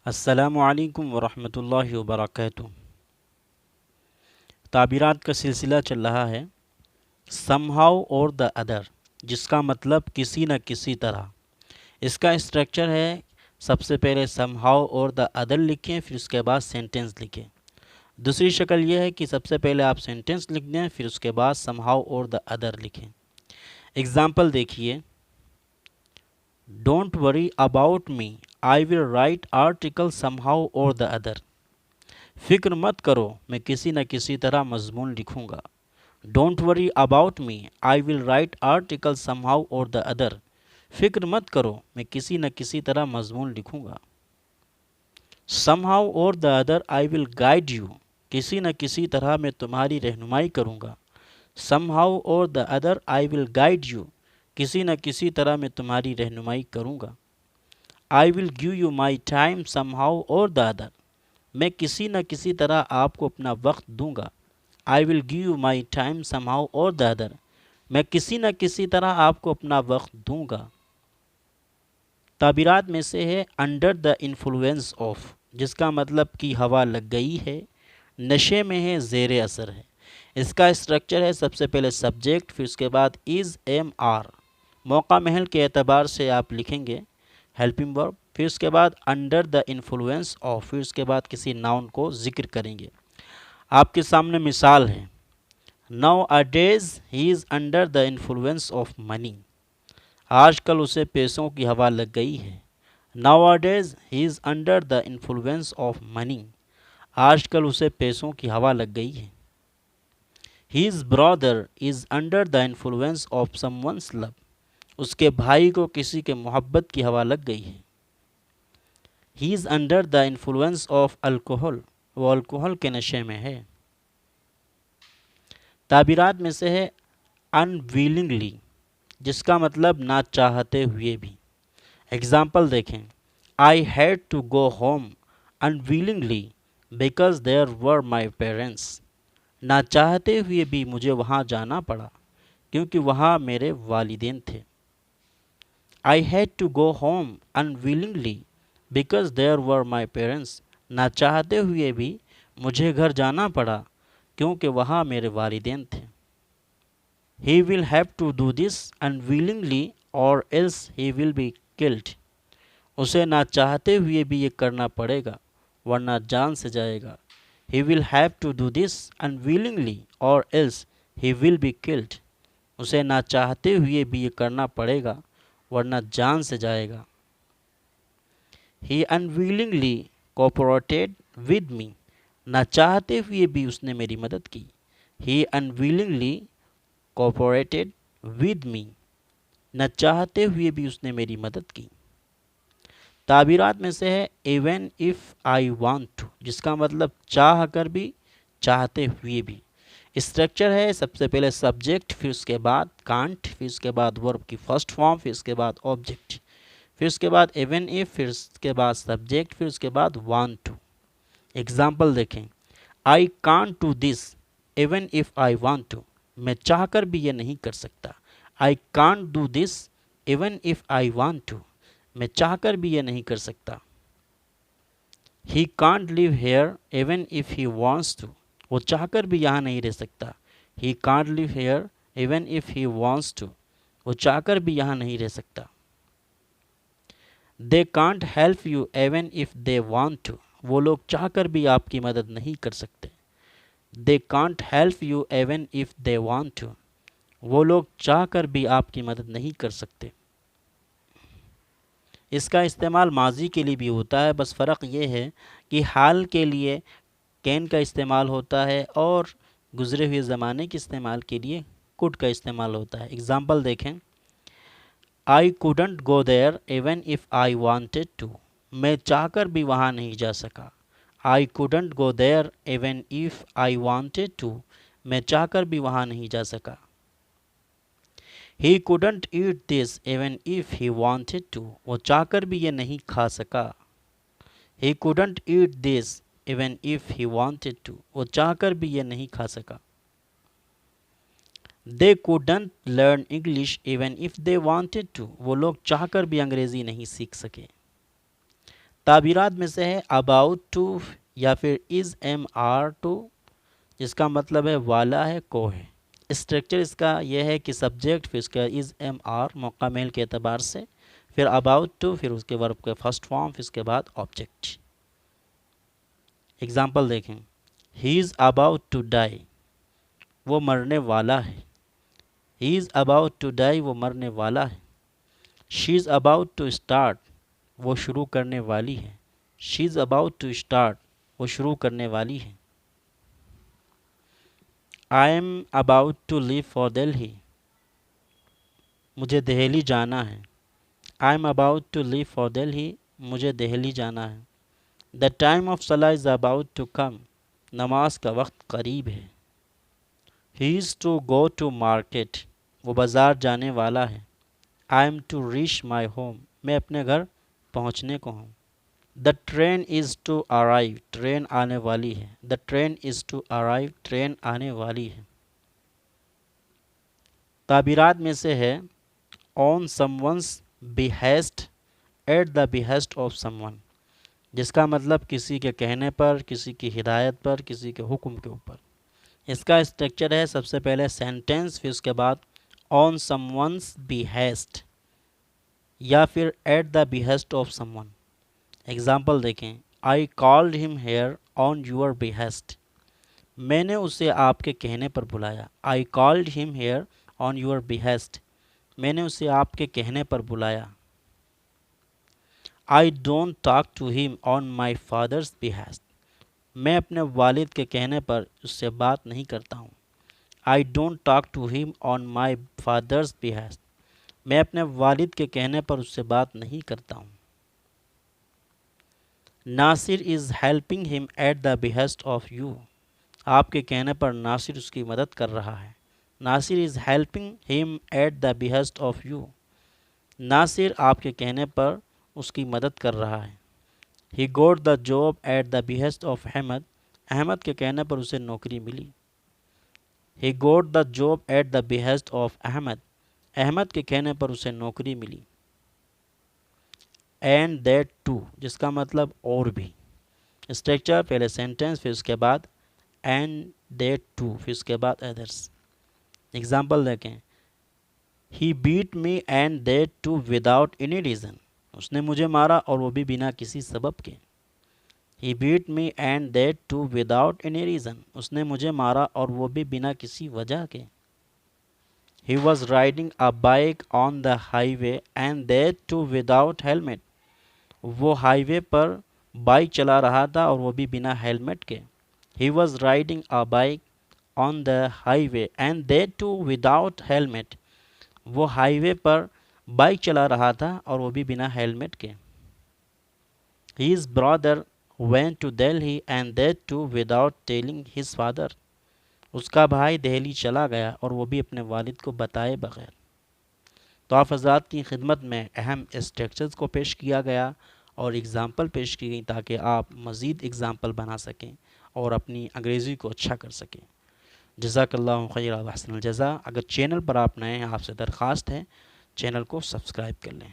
السلام علیکم ورحمۃ اللہ وبرکاتہ۔ تعبیرات کا سلسلہ چل رہا ہے some how or the other, جس کا مطلب کسی نہ کسی طرح۔ اس کا اسٹرکچر ہے سب سے پہلے some how or the other لکھیں، پھر اس کے بعد سینٹنس لکھیں۔ دوسری شکل یہ ہے کہ سب سے پہلے آپ سینٹنس لکھ دیں، پھر اس کے بعد some how or the other لکھیں۔ اگزامپل دیکھیے، don't worry about me, I will write article somehow or the other. فکر مت کرو، میں کسی نہ کسی طرح مضمون لکھوں گا۔ Don't worry about me, I will write article somehow or the other. فکر مت کرو، میں کسی نہ کسی طرح مضمون لکھوں گا۔ Somehow or the other I will guide you, کسی نہ کسی طرح میں تمہاری رہنمائی کروں گا۔ Somehow or the other I will guide you, کسی نہ کسی طرح میں تمہاری رہنمائی کروں گا۔ I will give you my time somehow or the other, میں کسی نہ کسی طرح آپ کو اپنا وقت دوں گا۔ I will give you my time somehow or the other, میں کسی نہ کسی طرح آپ کو اپنا وقت دوں گا۔ تعبیرات میں سے ہے انڈر دا انفلوئنس آف، جس کا مطلب کہ ہوا لگ گئی ہے، نشے میں ہے، زیر اثر ہے۔ اس کا اسٹرکچر ہے سب سے پہلے سبجیکٹ، پھر اس کے بعد از، ایم، آر۔ موقع محل کے اعتبار سے آپ لکھیں گے ہیلپنگ ورب، پھر اس کے بعد انڈر دا انفلوئنس آف، پھر اس کے بعد کسی ناؤن کو ذکر کریں گے۔ آپ کے سامنے مثال ہے، nowadays he is under the influence of money, آج کل اسے پیسوں کی ہوا لگ گئی ہے۔ Nowadays he is under the influence of money, آج کل اسے پیسوں کی ہوا لگ گئی ہے۔ His brother is under the influence of someone's love, اس کے بھائی کو کسی کے محبت کی ہوا لگ گئی ہے۔ He is under the influence of alcohol, وہ الکوہل کے نشے میں ہے۔ تعبیرات میں سے ہے انویلنگلی، جس کا مطلب نہ چاہتے ہوئے بھی۔ اگزامپل دیکھیں، I had to go home unwillingly because there were my parents, نہ چاہتے ہوئے بھی مجھے وہاں جانا پڑا کیونکہ وہاں میرے والدین تھے۔ I had to go home unwillingly because there were my parents, نہ چاہتے ہوئے بھی مجھے گھر جانا پڑا کیونکہ وہاں میرے والدین تھے۔ He will have to do this unwillingly or else he will be killed, اسے نہ چاہتے ہوئے بھی یہ کرنا پڑے گا ورنہ جان سے جائے گا۔ He will have to do this unwillingly or else he will be killed, اسے نہ چاہتے ہوئے بھی یہ کرنا پڑے گا ورنہ جان سے جائے گا۔ ہی انویلنگلی کوپریٹڈ ود می، نہ چاہتے ہوئے بھی اس نے میری مدد کی۔ ہی انویلنگلی کوپریٹڈ ود می، نہ چاہتے ہوئے بھی اس نے میری مدد کی۔ تعبیرات میں سے ہے even if I want to, جس کا مطلب چاہ کر بھی، چاہتے ہوئے بھی۔ اسٹرکچر ہے سب سے پہلے سبجیکٹ، پھر اس کے بعد کانٹ، پھر اس کے بعد ورب کی فرسٹ فارم، پھر اس کے بعد آبجیکٹ، پھر اس کے بعد ایون اف، پھر اس کے بعد سبجیکٹ، پھر اس کے بعد وانٹ ٹو۔ اگزامپل دیکھیں، I can't do this even if I want to, میں چاہ کر بھی یہ نہیں کر سکتا۔ I can't do this even if I want to, میں چاہ کر بھی یہ نہیں کر سکتا۔ He can't live here even if he wants to, وہ چاہ کر بھی یہاں نہیں رہ سکتا۔ He can't live here even if he wants to, وہ چاہ کر بھی یہاں نہیں رہ سکتا۔ They can't help you even if they want to, وہ لوگ چاہ کر بھی آپ کی مدد نہیں کر سکتے۔ They can't help you even if they want to, وہ لوگ چاہ کر بھی آپ کی مدد نہیں کر سکتے۔ اس کا استعمال ماضی کے لیے بھی ہوتا ہے، بس فرق یہ ہے کہ حال کے لیے کین کا استعمال ہوتا ہے اور گزرے ہوئے زمانے کے استعمال کے لیے کوڈ کا استعمال ہوتا ہے۔ اگزامپل دیکھیں، I couldn't go there even if I wanted to, میں چاہ کر بھی وہاں نہیں جا سکا۔ I couldn't go there even if I wanted to, میں چاہ کر بھی وہاں نہیں جا سکا۔ He couldn't eat this even if he wanted to, وہ چاہ کر بھی یہ نہیں کھا سکا۔ He couldn't eat this even if he wanted to, وہ چاہ کر بھی یہ نہیں کھا سکا۔ They couldn't learn English even if they wanted to, وہ لوگ چاہ کر بھی انگریزی نہیں سیکھ سکے۔ تعبیرات میں سے ہے اباؤٹ ٹو یا پھر از ایم آر ٹو، جس کا مطلب ہے والا ہے، کو ہے۔ اسٹرکچر اس کا یہ ہے کہ سبجیکٹ پھر اس کا از ایم آر موقع میل کے اعتبار سے، پھر اباؤٹ ٹو، پھر اس کے ورب کے فرسٹ فارم، پھر اس کے بعد آبجیکٹ۔ اگزامپل دیکھیں، ہی از اباؤٹ ٹو ڈائی، وہ مرنے والا ہے۔ He is about to die, وہ مرنے والا ہے۔ She is about to start, وہ شروع کرنے والی ہے۔ She is about to start, وہ شروع کرنے والی ہے۔ I am about to leave for Delhi, مجھے دہلی جانا ہے۔ I am about to leave for Delhi, مجھے دہلی جانا ہے۔ دا ٹائم آف صلاح از اباؤٹ ٹو کم، نماز کا وقت قریب ہے۔ He is to go to market, وہ بازار جانے والا ہے۔ I am to reach my home, میں اپنے گھر پہنچنے کو ہوں۔ The train is to arrive, train آنے والی ہے۔ The train is to arrive, train آنے والی ہے۔ تعبیرات میں سے ہے on someone's behest, at the behest of someone, جس کا مطلب کسی کے کہنے پر، کسی کی ہدایت پر، کسی کے حکم کے اوپر۔ اس کا اسٹرکچر ہے سب سے پہلے سینٹینس، پھر اس کے بعد آن سم ونس بیہیسٹ یا پھر at the behest of someone. Example دیکھیں، I called him here on your behest, میں نے اسے آپ کے کہنے پر بلایا۔ I called him here on your behest, میں نے اسے آپ کے کہنے پر بلایا۔ آئی ڈونٹ ٹاک ٹو ہم آن مائی فادرز بیہیسٹ، میں اپنے والد کے کہنے پر اس سے بات نہیں کرتا ہوں۔ آئی ڈونٹ ٹاک ٹو ہم آن مائی فادرز بیہیسٹ، میں اپنے والد کے کہنے پر اس سے بات نہیں کرتا ہوں۔ ناصر از ہیلپنگ ہم at the behest of you, آپ کے کہنے پر ناصر اس کی مدد کر رہا ہے۔ ناصر از ہیلپنگ ہم at the behest of you, ناصر آپ کے کہنے پر اس کی مدد کر رہا ہے۔ He got the job at the behest of Ahmad, Ahmad کے کہنے پر اسے نوکری ملی۔ He got the job at the behest of Ahmad, Ahmad کے کہنے پر اسے نوکری ملی۔ اینڈ دیٹ ٹو، جس کا مطلب اور بھی۔ اسٹرکچر پہلے سینٹینس، پھر اس کے بعد اینڈ دیٹ ٹو، پھر اس کے بعد ادرس۔ ایگزامپل دیکھیں، he beat me and that too without any reason, اس نے مجھے مارا اور وہ بھی بنا کسی سبب کے۔ He beat me and that too without any reason, اس نے مجھے مارا اور وہ بھی بنا کسی وجہ کے۔ He was riding a bike on the highway and that too without helmet, وہ ہائی وے پر بائک چلا رہا تھا اور وہ بھی بنا ہیلمٹ کے۔ He was riding a bike on the highway and that too without helmet, وہ ہائی وے پر بائک چلا رہا تھا اور وہ بھی بنا ہیلمٹ کے۔ His brother went to Delhi and that too without telling his father، اس کا بھائی دہلی چلا گیا اور وہ بھی اپنے والد کو بتائے بغیر۔ تو آپ حضرات کی خدمت میں اہم اسٹرکچرز کو پیش کیا گیا اور اگزامپل پیش کی گئی تاکہ آپ مزید اگزامپل بنا سکیں اور اپنی انگریزی کو اچھا کر سکیں۔ جزاک اللہ خیر و احسن الجزا۔ اگر چینل پر آپ نئے ہیں، آپ سے درخواست ہے چینل کو سبسکرائب کر لیں۔